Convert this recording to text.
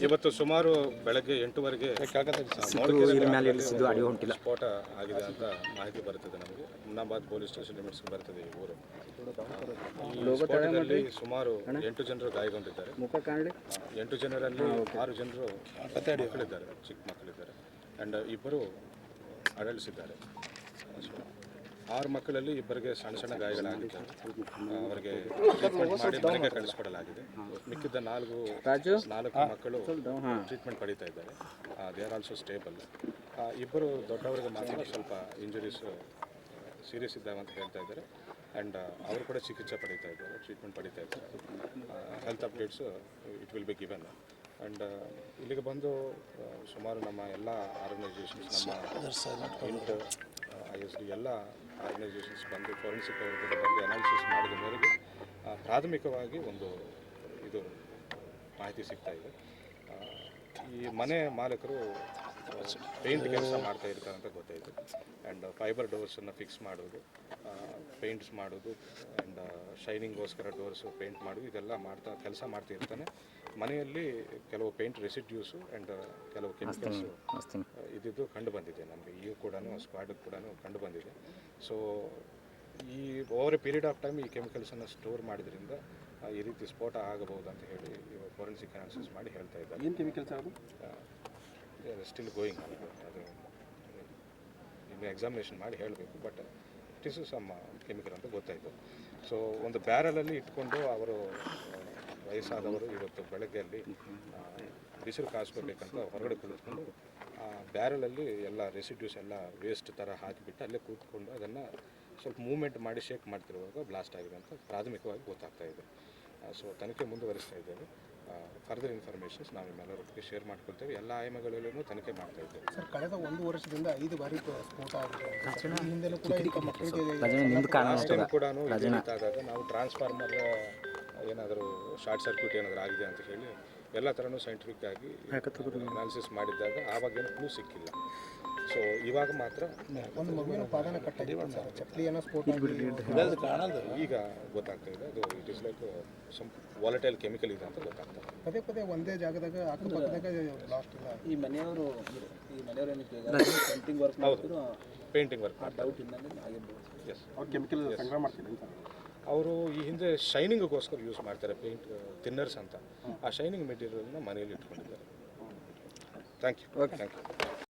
ಇವತ್ತು ಸುಮಾರು ಬೆಳಗ್ಗೆ 8:00ವರೆಗೆ ಸ್ಫೋಟ ಆಗಿದೆ ಅಂತ ಮಾಹಿತಿ ಬರುತ್ತದೆ ನಮಗೆ. ಹುಮ್ನಾಬಾದ್ ಪೊಲೀಸ್ ಸ್ಟೇಷನ್ ಲಿಮಿಟ್ಸ್ ಬರ್ತದೆ ಈ ಊರು. ಈ ಸ್ಫೋಟದಲ್ಲಿ ಸುಮಾರು 8 ಜನರು ಗಾಯಗೊಂಡಿದ್ದಾರೆ. 8 ಜನರಲ್ಲಿ 6 ಜನರು ಮಕ್ಕಳಿದ್ದಾರೆ, ಚಿಕ್ಕ ಮಕ್ಕಳಿದ್ದಾರೆ, ಆ್ಯಂಡ್ 2 ಅಡಲ್ಟ್ಸ್ ಇದ್ದಾರೆ. 6 ಮಕ್ಕಳಲ್ಲಿ 2ರಿಗೆ ಸಣ್ಣ ಗಾಯಗಳಾಗಿತ್ತು. ಅವರಿಗೆ ಟ್ರೀಟ್ಮೆಂಟ್ ಮಾಡಿ ಮನೆಗೆ ಕಳಿಸ್ಕೊಡಲಾಗಿದೆ. ಮಿಕ್ಕಿದ್ದ 4 ಮಕ್ಕಳು ಟ್ರೀಟ್ಮೆಂಟ್ ಪಡೀತಾ ಇದ್ದಾರೆ. They are also stable. 2 ದೊಡ್ಡವರಿಗೆ ಮಾತ್ರ ಸ್ವಲ್ಪ ಇಂಜುರೀಸ್ ಸೀರಿಯಸ್ ಇದ್ದಾವೆ ಅಂತ ಹೇಳ್ತಾ ಇದ್ದಾರೆ. ಆ್ಯಂಡ್ ಅವರು ಕೂಡ ಚಿಕಿತ್ಸೆ ಪಡೀತಾ ಇದ್ದಾರೆ, ಟ್ರೀಟ್ಮೆಂಟ್ ಪಡೀತಾ ಇದ್ದಾರೆ. Health updates it will be given. And ಇಲ್ಲಿಗೆ ಬಂದು ಸುಮಾರು ನಮ್ಮ ಎಲ್ಲ ಆರ್ಗನೈಸೇಷನ್ಸ್, ನಮ್ಮ ಇಂಟ್ ISD ಎಲ್ಲ ಆರ್ಗನೈಸೇಷನ್ಸ್ ಬಂದು ಫೋರೆನ್ಸಿಕ್ ಅವರು ಕೂಡ ಬಂದು ಅನಾಲಿಸಿಸ್ ಮಾಡಿದ ಮೇರೆಗೆ ಪ್ರಾಥಮಿಕವಾಗಿ ಒಂದು ಇದು ಮಾಹಿತಿ ಸಿಗ್ತಾ ಇದೆ. ಈ ಮನೆ ಮಾಲೀಕರು ಪೇಂಟ್ ಕೆಲಸ ಮಾಡ್ತಾ ಇರ್ತಾರೆ ಅಂತ ಗೊತ್ತಾಯಿತು. ಆ್ಯಂಡ್ ಫೈಬರ್ ಡೋರ್ಸನ್ನು ಫಿಕ್ಸ್ ಮಾಡೋದು, ಪೇಂಟ್ಸ್ ಮಾಡೋದು, ಆ್ಯಂಡ್ ಶೈನಿಂಗ್ಗೋಸ್ಕರ ಡೋರ್ಸು ಪೇಂಟ್ ಮಾಡೋದು, ಇದೆಲ್ಲ ಕೆಲಸ ಮಾಡ್ತಾ ಇರ್ತಾನೆ. ಮನೆಯಲ್ಲಿ ಕೆಲವು ಪೇಂಟ್ ರೆಸಿಡ್ಯೂಸು ಆ್ಯಂಡ್ ಕೆಲವು ಕೆಮಿಕಲ್ಸು ಇದ್ದಿದ್ದು ಕಂಡು ಬಂದಿದೆ ನಮಗೆ. ಈಗ ಕೂಡ ಸ್ಕ್ವಾಡ್ ಕೂಡ ಕಂಡು ಬಂದಿದೆ. ಸೊ ಈ over A period of time ಈ ಕೆಮಿಕಲ್ಸನ್ನು ಸ್ಟೋರ್ ಮಾಡೋದ್ರಿಂದ ಈ ರೀತಿ ಸ್ಫೋಟ ಆಗಬಹುದು ಅಂತ ಹೇಳಿ ಫೋರೆನ್ಸಿಕ್ ಅನಾಲಿಸಿಸ್ ಮಾಡಿ ಹೇಳ್ತಾ ಇದ್ದಾರೆ. ಏನು ಕೆಮಿಕಲ್ಸ್ ಅದು ಸ್ಟಿಲ್ ಗೋಯಿಂಗ್, ಅದು ಇನ್ನು ಎಕ್ಸಾಮಿನೇಷನ್ ಮಾಡಿ ಹೇಳಬೇಕು. But it is some chemical ಅಂತ ಗೊತ್ತಾಯಿತು. ಸೊ ಒಂದು ಬ್ಯಾರಲಲ್ಲಿ ಇಟ್ಕೊಂಡು ಅವರು ವಯಸ್ಸಾದವರು ಇವತ್ತು ಬೆಳಗ್ಗೆಯಲ್ಲಿ ಬಿಸಿಲು ಕಾಸ್ಕೋಬೇಕಂತ ಹೊರಗಡೆ ಕುಳಿತುಕೊಂಡು ಆ ಬ್ಯಾರಲಲ್ಲಿ ಎಲ್ಲ ರೆಸಿಡ್ಯೂಸ್ ಎಲ್ಲ ವೇಸ್ಟ್ ಥರ ಹಾಕಿಬಿಟ್ಟು ಅಲ್ಲೇ ಕೂತ್ಕೊಂಡು ಅದನ್ನು ಸ್ವಲ್ಪ ಮೂವ್ಮೆಂಟ್ ಮಾಡಿ ಶೇಕ್ ಮಾಡ್ತಿರುವಾಗ ಬ್ಲಾಸ್ಟ್ ಆಗಿದೆ ಅಂತ ಪ್ರಾಥಮಿಕವಾಗಿ ಗೊತ್ತಾಗ್ತಾ ಇದೆ. ಸೊ ತನಿಖೆ ಮುಂದುವರಿಸ್ತಾ ಇದ್ದೇವೆ. ಫರ್ದರ್ ಇನ್ಫಾರ್ಮೇಷನ್ಸ್ ನಾವು ನಿಮ್ಮೆಲ್ಲರೊಟ್ಟಿಗೆ ಶೇರ್ ಮಾಡ್ಕೊಳ್ತೇವೆ. ಎಲ್ಲ ಆಯಾಮಗಳಲ್ಲೂ ತನಿಖೆ ಮಾಡ್ತಾ ಇದ್ದೇವೆ. ಸರ್, ಕಳೆದ 1 ವರ್ಷದಿಂದ 5 ಬಾರಿ ಸ್ಫೋಟ ಆಗಿದೆ. ಹಿಂದೆನೂ ಕೂಡ ಲಾಸ್ಟ್ ಟೈಮ್ ಕೂಡ ಆದಾಗ ನಾವು ಟ್ರಾನ್ಸ್ಫಾರ್ಮರ್ ಏನಾದರೂ ಶಾರ್ಟ್ ಸರ್ಕ್ಯೂಟ್ ಏನಾದರೂ ಆಗಿದೆ ಅಂತ ಹೇಳಿ ಎಲ್ಲ ಥರನೂ ಸೈಂಟಿಫಿಕ್ ಆಗಿ ಅನಾಲಿಸಿಸ್ ಮಾಡಿದ್ದಾಗ ಆವಾಗೇನು ಕ್ಲೂ ಸಿಕ್ಕಿಲ್ಲ. ಸೊ ಇವಾಗ ಮಾತ್ರ ಒಂದು ಮಗುವಿನ ಪಾದನ ಕಟ್ಟಿದೆ, ಚಪ್ಪಲಿ ಏನೋ ಸ್ಫೋಟ ಈಗ ಗೊತ್ತಾಗ್ತಾ ಇದೆ. ಅದು it is like some volatile chemical ಇದೆ ಅಂತ ಗೊತ್ತಾಗ್ತದೆ. ಪದೇ ಒಂದೇ ಜಾಗದಾಗ ಅಕ್ಕಪಕ್ಕದಾಗ ಬ್ಲಾಸ್ಟ್ ಇಲ್ಲ. ಈ ಮನೆಯವರು painting work painting work yes, chemical ಸಂಗ್ರಹ ಮಾಡ್ತೀನಿ ಅಂತ ಅವರು ಈ ಹಿಂದೆ ಶೈನಿಂಗ್ಗೋಸ್ಕರ ಯೂಸ್ ಮಾಡ್ತಾರೆ, ಪೇಂಟ್ ಥಿನ್ನರ್ಸ್ ಅಂತ. ಆ ಶೈನಿಂಗ್ ಮೆಟೀರಿಯಲ್ನ ಮನೆಯಲ್ಲಿ ಇಟ್ಕೊಂಡಿದ್ದಾರೆ. Thank you.